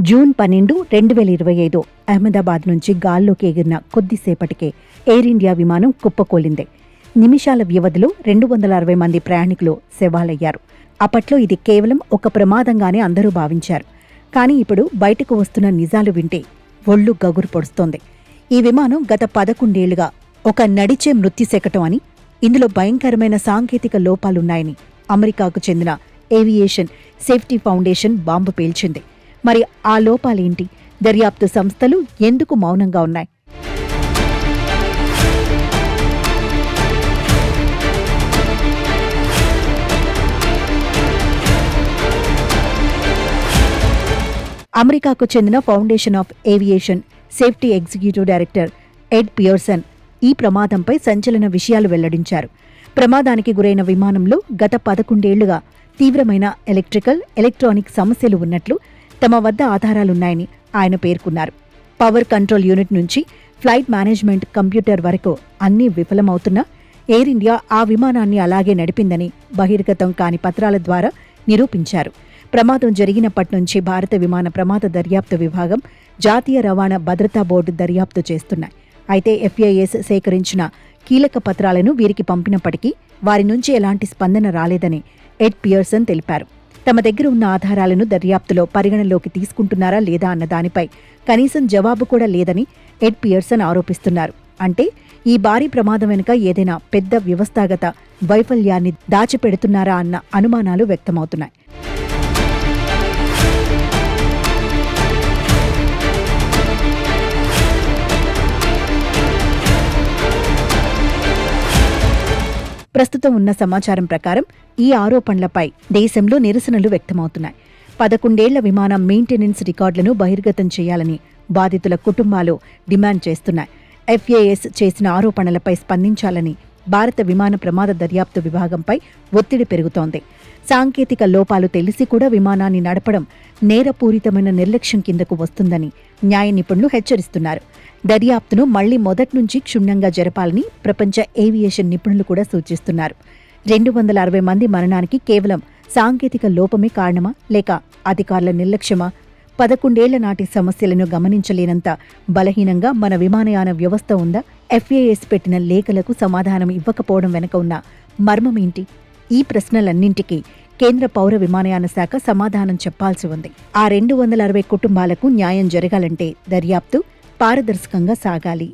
June 12, 2025 Ahmedabad నుంచి గాల్లోకి ఎగిరిన కొద్దిసేపటికే air India విమానం కుప్పకూలింది. నిమిషాల వ్యవధిలో 260 మంది ప్రయాణికులు శవాలయ్యారు. అప్పట్లో ఇది కేవలం ఒక ప్రమాదంగానే అందరూ భావించారు. కానీ ఇప్పుడు బయటకు వస్తున్న నిజాలు వింటే ఒళ్ళు గగురు పొడుస్తోంది. ఈ విమానం గత 11 ఏళ్లుగా ఒక నడిచే మృత్యుశకటం అని, ఇందులో భయంకరమైన సాంకేతిక లోపాలున్నాయని అమెరికాకు చెందిన ఏవియేషన్ సేఫ్టీ ఫౌండేషన్ బాంబు పేల్చింది. మరి ఆ లోపాలేంటి? దర్యాప్తు సంస్థలు ఎందుకు మౌనంగా ఉన్నాయి? అమెరికాకు చెందిన foundation of aviation safety executive director ed Pearson ఈ ప్రమాదంపై సంచలన విషయాలు వెల్లడించారు. ప్రమాదానికి గురైన విమానంలో గత 11 ఏళ్లుగా తీవ్రమైన ఎలక్ట్రానిక్ సమస్యలు ఉన్నట్లు తమ వద్ద ఆధారాలున్నాయని ఆయన పేర్కొన్నారు. పవర్ కంట్రోల్ యూనిట్ నుంచి ఫ్లైట్ మేనేజ్మెంట్ కంప్యూటర్ వరకు అన్నీ విఫలమవుతున్నా ఎయిర్ ఇండియా ఆ విమానాన్ని అలాగే నడిపిందని బహిర్గతం కాని పత్రాల ద్వారా నిరూపించారు. ప్రమాదం జరిగినప్పటి నుంచి భారత విమాన ప్రమాద దర్యాప్తు విభాగం, జాతీయ రవాణా భద్రతా బోర్డు దర్యాప్తు చేస్తున్నాయి. అయితే FAS సేకరించిన కీలక పత్రాలను వీరికి పంపినప్పటికీ వారి నుంచి ఎలాంటి స్పందన రాలేదని ఎడ్ పియర్సన్ తెలిపారు. తమ దగ్గర ఉన్న ఆధారాలను దర్యాప్తులో పరిగణలోకి తీసుకుంటున్నారా లేదా అన్న దానిపై కనీసం జవాబు కూడా లేదని ఎడ్ పియర్సన్ ఆరోపిస్తున్నారు. అంటే ఈ భారీ ప్రమాదం వెనుక ఏదైనా పెద్ద వ్యవస్థాగత వైఫల్యాన్ని దాచిపెడుతున్నారా అన్న అనుమానాలు వ్యక్తమవుతున్నాయి. ప్రస్తుతం ఉన్న సమాచారం ప్రకారం ఈ ఆరోపణలపై దేశంలో నిరసనలు వ్యక్తమవుతున్నాయి. 11 ఏళ్ల విమానం మెయింటెనెన్స్ రికార్డులను బహిర్గతం చేయాలని బాధితుల కుటుంబాలు డిమాండ్ చేస్తున్నాయి. FAS చేసిన ఆరోపణలపై స్పందించాలని భారత విమాన ప్రమాద దర్యాప్తు విభాగంపై ఒత్తిడి పెరుగుతోంది. సాంకేతిక లోపాలు తెలిసి కూడా విమానాన్ని నడపడం నేరపూరితమైన నిర్లక్ష్యం కిందకు వస్తుందని న్యాయ నిపుణులు హెచ్చరిస్తున్నారు. దర్యాప్తును మళ్లీ మొదట్నుంచి క్షుణ్ణంగా జరపాలని ప్రపంచ ఏవియేషన్ నిపుణులు కూడా సూచిస్తున్నారు. 260 మంది మరణానికి కేవలం సాంకేతిక లోపమే కారణమా, లేక అధికారుల నిర్లక్ష్యమా? 11 ఏళ్ల నాటి సమస్యలను గమనించలేనంత బలహీనంగా మన విమానయాన వ్యవస్థ ఉందా? FAS పెట్టిన లేఖలకు సమాధానం ఇవ్వకపోవడం వెనుక ఉన్న మర్మమేంటి? ఈ ప్రశ్నలన్నింటికీ కేంద్ర పౌర విమానయాన శాఖ సమాధానం చెప్పాల్సి ఉంది. ఆ 260 కుటుంబాలకు న్యాయం జరగాలంటే దర్యాప్తు పారదర్శకంగా సాగాలి.